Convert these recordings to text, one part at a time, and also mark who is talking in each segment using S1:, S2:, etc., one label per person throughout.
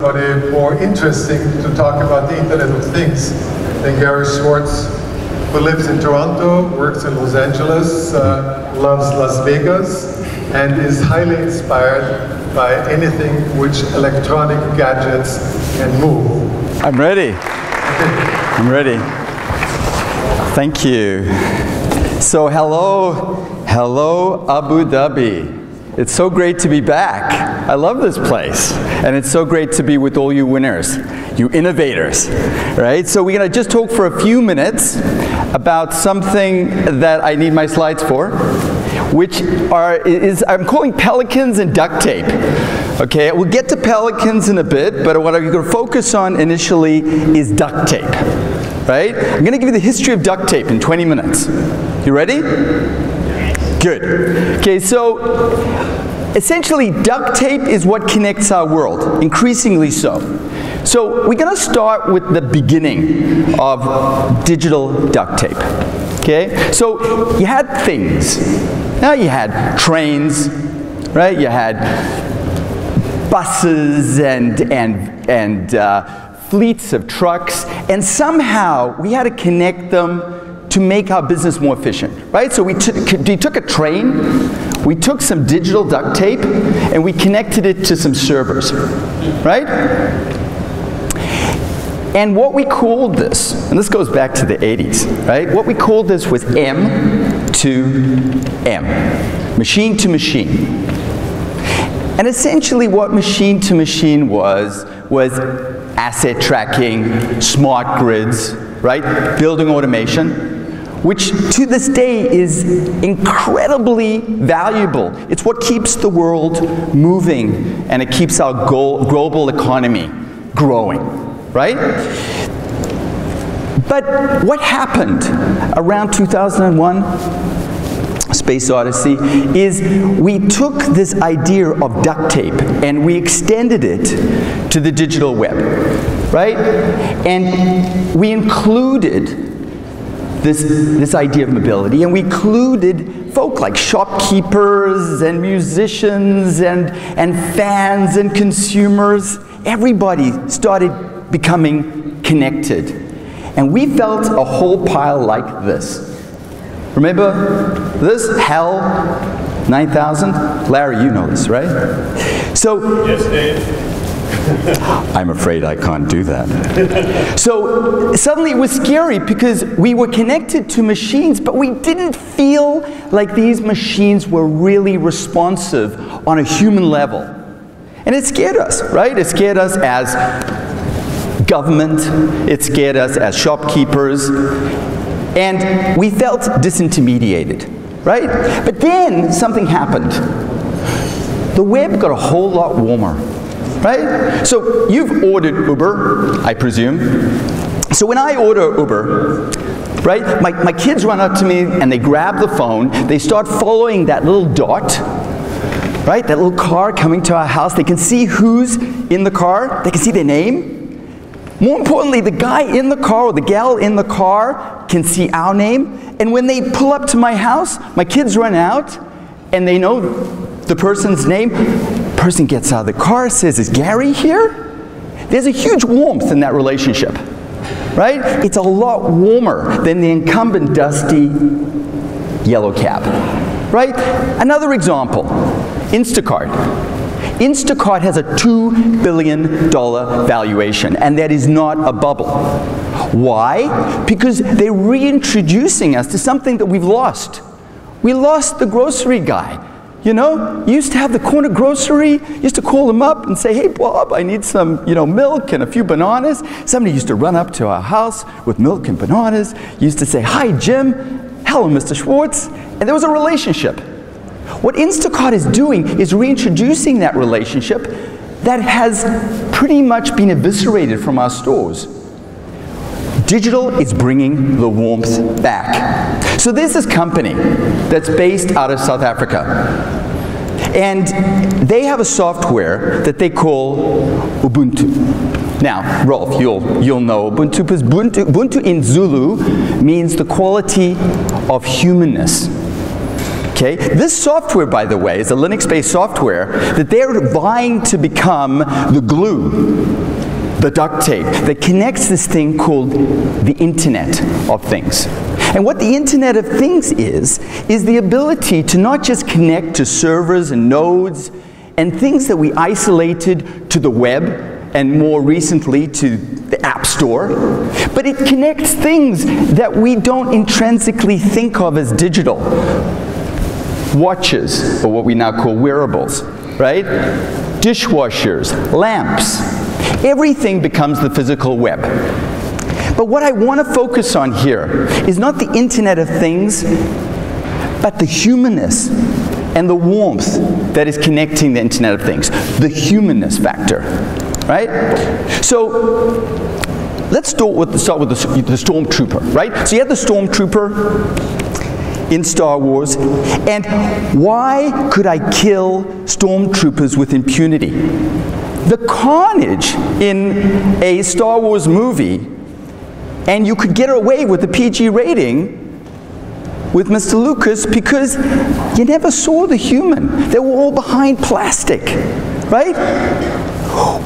S1: Somebody more interesting to talk about the Internet of Things than Gary Schwartz, who lives in Toronto, works in Los Angeles, loves Las Vegas, and is highly inspired by anything which electronic gadgets can move.
S2: I'm ready. I'm ready. Thank you. So hello Abu Dhabi. It's so great to be back. I love this place. And it's so great to be with all you winners, you innovators, right? So we're gonna just talk for a few minutes about something that I need my slides for, which I'm calling Pelicans and duct tape. Okay, we'll get to Pelicans in a bit, but what I'm gonna focus on initially is duct tape, right? I'm gonna give you the history of duct tape in 20 minutes. You ready? Good. Okay, so essentially duct tape is what connects our world, increasingly so. So we're going to start with the beginning of digital duct tape. Okay, so you had things. Now you had trains, right? You had buses and fleets of trucks, and somehow we had to connect them to make our business more efficient, right? So we took a train, we took some digital duct tape, and we connected it to some servers, right? And what we called this, and this goes back to the 80s, right? What we called this was M to M, machine to machine. And essentially what machine to machine was asset tracking, smart grids, right? Building automation, which to this day is incredibly valuable. It's what keeps the world moving, and it keeps our global economy growing, right? But what happened around 2001, Space Odyssey, is we took this idea of duct tape and we extended it to the digital web, right? And we included this idea of mobility, and we included folk like shopkeepers and musicians and fans and consumers. Everybody started becoming connected. And we felt a whole pile like this. Remember this? HAL 9000? Larry, you know this, right? So,
S3: yes, Dave.
S2: I'm afraid I can't do that. So suddenly it was scary because we were connected to machines, but we didn't feel like these machines were really responsive on a human level. And it scared us, right? It scared us as government, it scared us as shopkeepers, and we felt disintermediated, right? But then something happened. The web got a whole lot warmer. Right? So you've ordered Uber, I presume. So when I order Uber, right, my kids run up to me and they grab the phone, they start following that little dot, right, that little car coming to our house. They can see who's in the car, they can see their name. More importantly, the guy in the car or the gal in the car can see our name, and when they pull up to my house, my kids run out and they know the person's name. Person gets out of the car, says, "Is Gary here?" There's a huge warmth in that relationship, right? It's a lot warmer than the incumbent dusty yellow cab, right? Another example, Instacart. Instacart has a $2 billion valuation, and that is not a bubble. Why? Because they're reintroducing us to something that we've lost. We lost the grocery guy. You know, you used to have the corner grocery, you used to call him up and say, "Hey Bob, I need some, milk and a few bananas." Somebody used to run up to our house with milk and bananas. You used to say, "Hi Jim, hello Mr. Schwartz," and there was a relationship. What Instacart is doing is reintroducing that relationship that has pretty much been eviscerated from our stores. Digital is bringing the warmth back. So there's this company that's based out of South Africa, and they have a software that they call Ubuntu. Now, Rolf, you'll know Ubuntu, because Ubuntu in Zulu means the quality of humanness. Okay? This software, by the way, is a Linux-based software that they're vying to become the glue, the duct tape, that connects this thing called the Internet of Things. And what the Internet of Things is the ability to not just connect to servers and nodes and things that we isolated to the web and more recently to the App Store, but it connects things that we don't intrinsically think of as digital. Watches, or what we now call wearables, right? Dishwashers, lamps. Everything becomes the physical web. But what I want to focus on here is not the Internet of Things, but the humanness and the warmth that is connecting the Internet of Things, the humanness factor, right? So let's start with the stormtrooper, right? So you have the stormtrooper in Star Wars, and why could I kill stormtroopers with impunity? The carnage in a Star Wars movie, and you could get away with a PG rating with Mr. Lucas because you never saw the human. They were all behind plastic, right?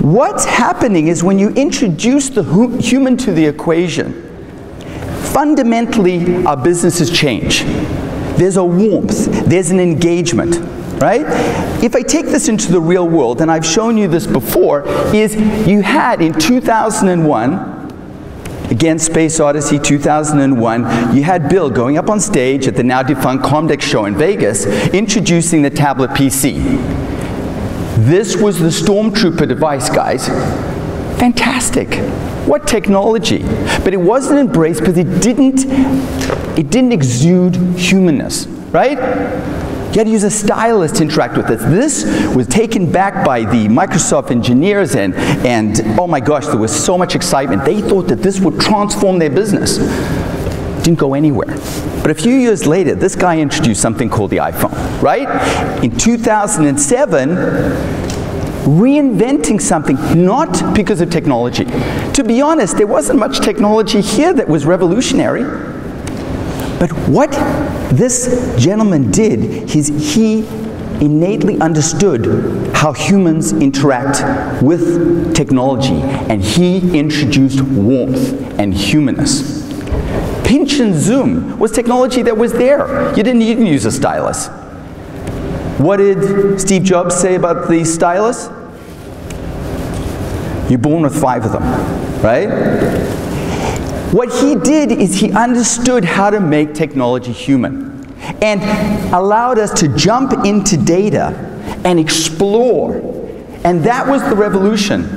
S2: What's happening is when you introduce the human to the equation, fundamentally our businesses change. There's a warmth, there's an engagement, right? If I take this into the real world, and I've shown you this before, is you had in 2001, again, Space Odyssey 2001, you had Bill going up on stage at the now defunct Comdex show in Vegas, introducing the tablet PC. This was the Stormtrooper device, guys. Fantastic. What technology. But it wasn't embraced because it didn't exude humanness, right? You had to use a stylus to interact with this. This was taken back by the Microsoft engineers and oh my gosh, there was so much excitement. They thought that this would transform their business. Didn't go anywhere. But a few years later, this guy introduced something called the iPhone, right? In 2007, reinventing something, not because of technology. To be honest, there wasn't much technology here that was revolutionary. But what this gentleman did is he innately understood how humans interact with technology, and he introduced warmth and humanness. Pinch and zoom was technology that was there. You didn't even use a stylus. What did Steve Jobs say about the stylus? You're born with 5 of them, right? What he did is he understood how to make technology human and allowed us to jump into data and explore. And that was the revolution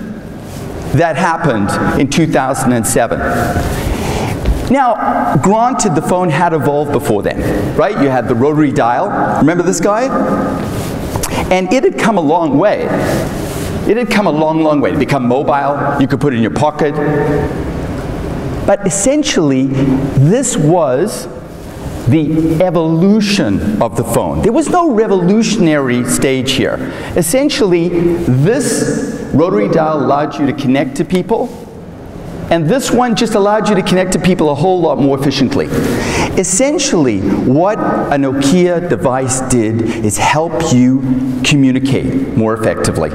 S2: that happened in 2007. Now, granted, the phone had evolved before then, right? You had the rotary dial. Remember this guy? And it had come a long way. It had come a long, long way to become mobile. You could put it in your pocket. But essentially, this was the evolution of the phone. There was no revolutionary stage here. Essentially, this rotary dial allowed you to connect to people, and this one just allowed you to connect to people a whole lot more efficiently. Essentially, what a Nokia device did is help you communicate more effectively.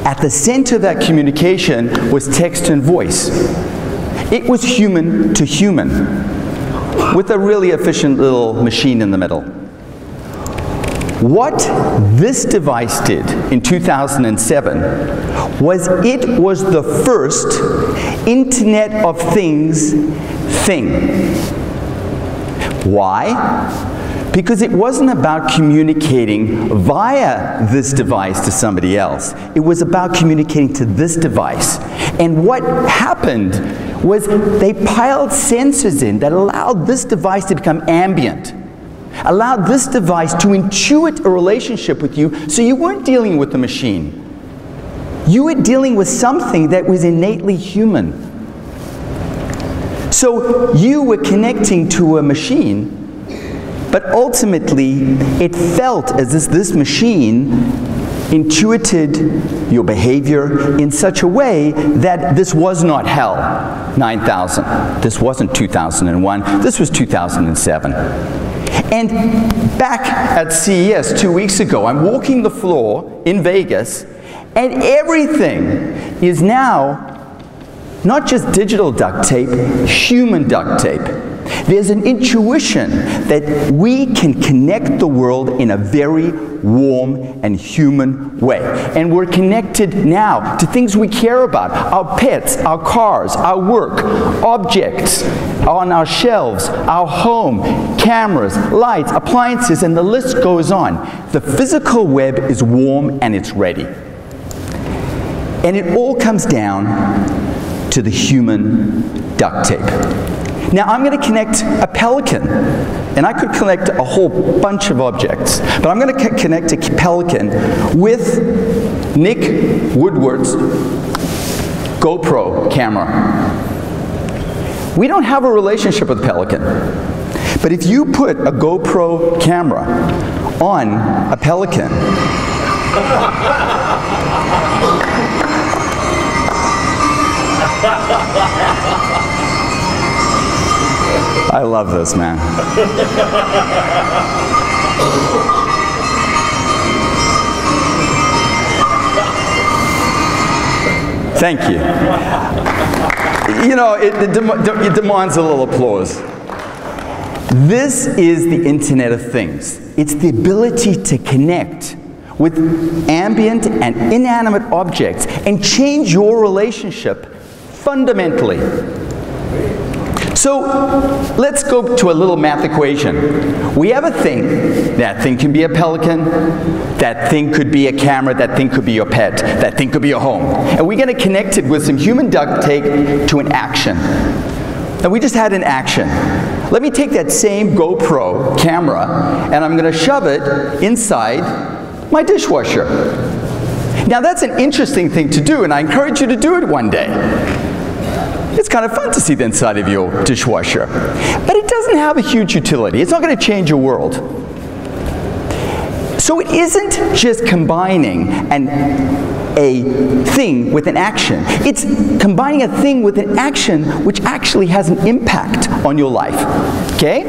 S2: At the center of that communication was text and voice. It was human to human, with a really efficient little machine in the middle. What this device did in 2007 was it was the first Internet of Things thing. Why? Because it wasn't about communicating via this device to somebody else. It was about communicating to this device. And what happened was they piled sensors in that allowed this device to become ambient, allowed this device to intuit a relationship with you, so you weren't dealing with the machine. You were dealing with something that was innately human. So you were connecting to a machine, but ultimately it felt as if this machine intuited your behavior in such a way that this was not HAL 9000. This wasn't 2001. This was 2007. And back at CES 2 weeks ago, I'm walking the floor in Vegas, and everything is now not just digital duct tape, human duct tape. There's an intuition that we can connect the world in a very warm and human way. And we're connected now to things we care about, our pets, our cars, our work, objects on our shelves, our home, cameras, lights, appliances, and the list goes on. The physical web is warm and it's ready. And it all comes down to the human duct tape. Now I'm going to connect a Pelican, and I could connect a whole bunch of objects, but I'm going to connect a Pelican with Nick Woodward's GoPro camera. We don't have a relationship with Pelican, but if you put a GoPro camera on a Pelican, I love this, man. Thank you. You know, it demands a little applause. This is the Internet of Things. It's the ability to connect with ambient and inanimate objects and change your relationship fundamentally. So let's go to a little math equation. We have a thing. That thing can be a Pelican. That thing could be a camera. That thing could be your pet. That thing could be your home. And we're going to connect it with some human duct tape to an action. And we just had an action. Let me take that same GoPro camera and I'm going to shove it inside my dishwasher. Now that's an interesting thing to do, and I encourage you to do it one day. It's kind of fun to see the inside of your dishwasher. But it doesn't have a huge utility. It's not going to change your world. So it isn't just combining a thing with an action. It's combining a thing with an action which actually has an impact on your life. Okay?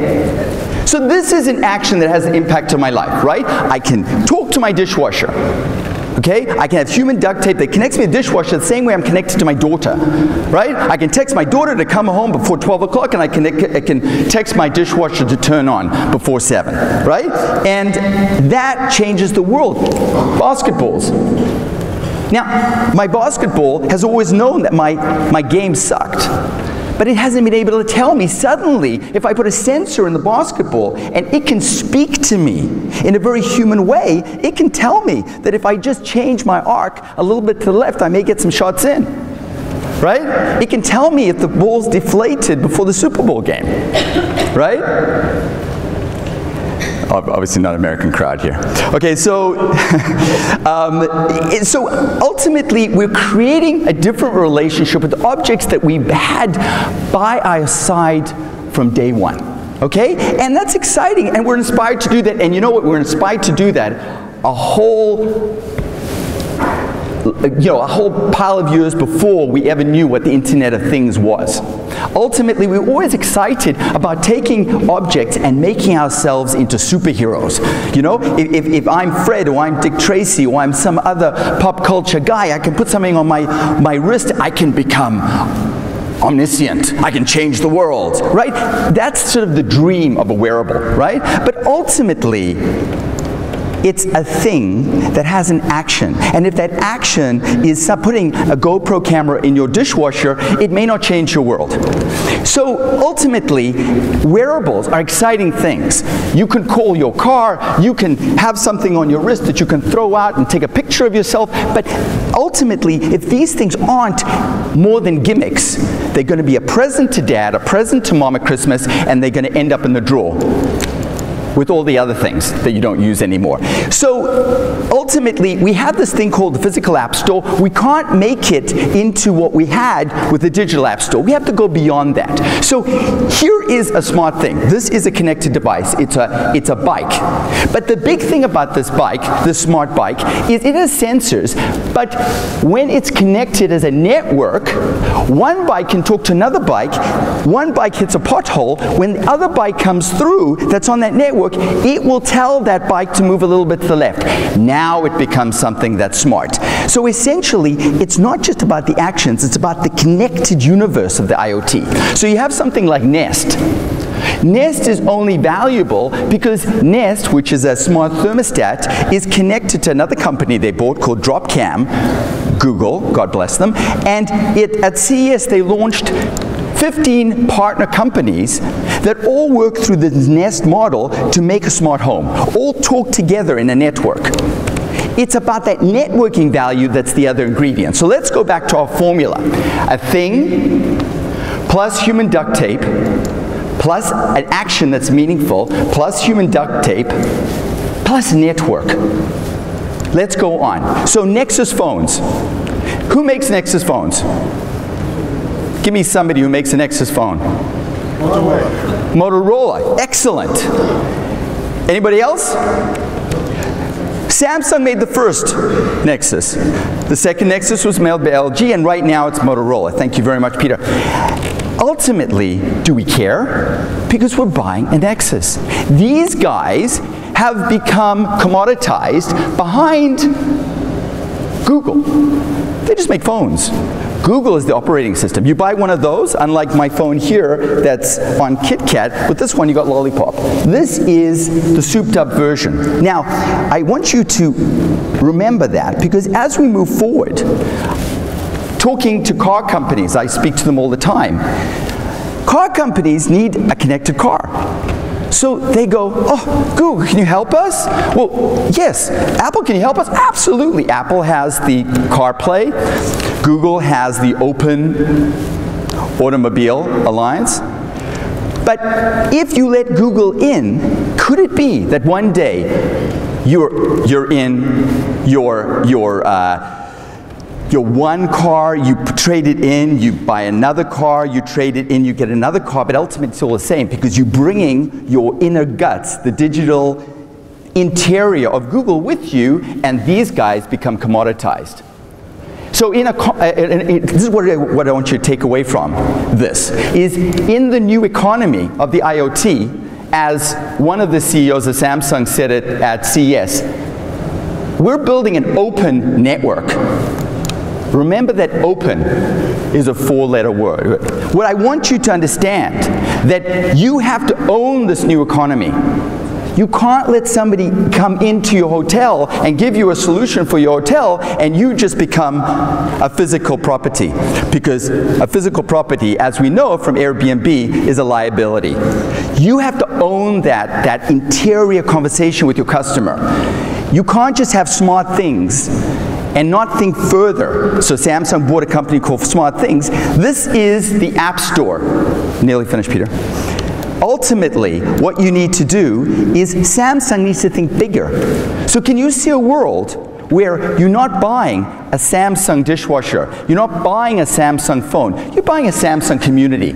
S2: So this is an action that has an impact on my life, right? I can talk to my dishwasher. Okay? I can have human duct tape that connects me to the dishwasher the same way I'm connected to my daughter. Right? I can text my daughter to come home before 12 o'clock, and I can text my dishwasher to turn on before 7. Right? And that changes the world. Basketballs. Now, my basketball has always known that my game sucked. But it hasn't been able to tell me. Suddenly, if I put a sensor in the basketball and it can speak to me in a very human way, it can tell me that if I just change my arc a little bit to the left, I may get some shots in. Right? It can tell me if the ball's deflated before the Super Bowl game. Right? Obviously not an American crowd here. Okay, so, so ultimately we're creating a different relationship with objects that we've had by our side from day one. Okay? And that's exciting, and we're inspired to do that. And you know what? We're inspired to do that a whole pile of years before we ever knew what the Internet of Things was. Ultimately, we're always excited about taking objects and making ourselves into superheroes. You know, if I'm Fred, or I'm Dick Tracy, or I'm some other pop culture guy, I can put something on my wrist, I can become omniscient. I can change the world, right? That's sort of the dream of a wearable, right? But ultimately, it's a thing that has an action. And if that action is putting a GoPro camera in your dishwasher, it may not change your world. So ultimately, wearables are exciting things. You can call your car, you can have something on your wrist that you can throw out and take a picture of yourself, but ultimately, if these things aren't more than gimmicks, they're going to be a present to Dad, a present to Mom at Christmas, and they're going to end up in the drawer. with all the other things that you don't use anymore. So ultimately, we have this thing called the physical app store. We can't make it into what we had with the digital app store. We have to go beyond that. So here is a smart thing. This is a connected device. It's a bike. But the big thing about this bike, this smart bike, is it has sensors, but when it's connected as a network, one bike can talk to another bike, one bike hits a pothole, when the other bike comes through that's on that network, it will tell that bike to move a little bit to the left. Now it becomes something that's smart. So essentially, it's not just about the actions, it's about the connected universe of the IoT. So you have something like Nest. Nest is only valuable because Nest, which is a smart thermostat, is connected to another company they bought called Dropcam, Google, God bless them, and at CES they launched 15 partner companies that all work through the Nest model to make a smart home, all talk together in a network. It's about that networking value that's the other ingredient. So let's go back to our formula. A thing plus human duct tape plus an action that's meaningful plus human duct tape plus network. Let's go on. So Nexus phones. Who makes Nexus phones? Give me somebody who makes a Nexus phone. Motorola. Excellent. Anybody else? Samsung made the first Nexus. The second Nexus was made by LG, and right now it's Motorola. Thank you very much, Peter. Ultimately, do we care? Because we're buying a Nexus. These guys have become commoditized behind Google. They just make phones. Google is the operating system. You buy one of those, unlike my phone here that's on KitKat, with this one you got Lollipop. This is the souped up version. Now, I want you to remember that, because as we move forward, talking to car companies, I speak to them all the time, car companies need a connected car. So they go, oh, Google, can you help us? Well, yes. Apple, can you help us? Absolutely. Apple has the CarPlay. Google has the Open Automobile Alliance. But if you let Google in, could it be that one day you're in your one car, you trade it in, you buy another car, you trade it in, you get another car, but ultimately it's all the same because you're bringing your inner guts, the digital interior of Google with you, and these guys become commoditized. So this is what I want you to take away from this, is in the new economy of the IoT, as one of the CEOs of Samsung said it at CES, we're building an open network. Remember that open is a four-letter word. What I want you to understand, that you have to own this new economy. You can't let somebody come into your hotel and give you a solution for your hotel and you just become a physical property. Because a physical property, as we know from Airbnb, is a liability. You have to own that interior conversation with your customer. You can't just have smart things and not think further. So Samsung bought a company called Smart Things. This is the App Store. Nearly finished, Peter. Ultimately, what you need to do is Samsung needs to think bigger. So can you see a world where you're not buying a Samsung dishwasher, you're not buying a Samsung phone, you're buying a Samsung community.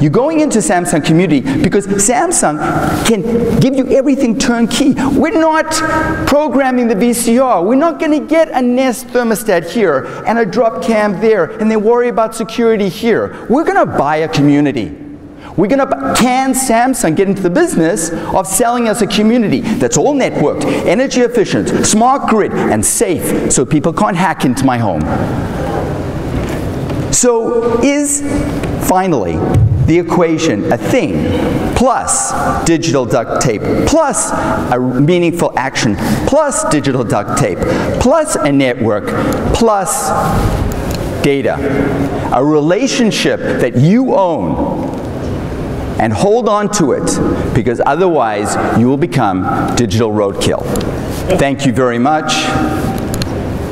S2: You're going into Samsung community because Samsung can give you everything turnkey. We're not programming the VCR. We're not going to get a Nest thermostat here and a drop cam there and then worry about security here. We're going to buy a community. Can Samsung get into the business of selling us a community that's all networked, energy efficient, smart grid, and safe so people can't hack into my home? So finally, the equation, a thing, plus digital duct tape, plus a meaningful action, plus digital duct tape, plus a network, plus data. A relationship that you own, and hold on to it, because otherwise you will become digital roadkill. Thank you very much.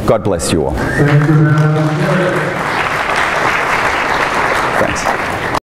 S2: God bless you all.
S1: Thank you.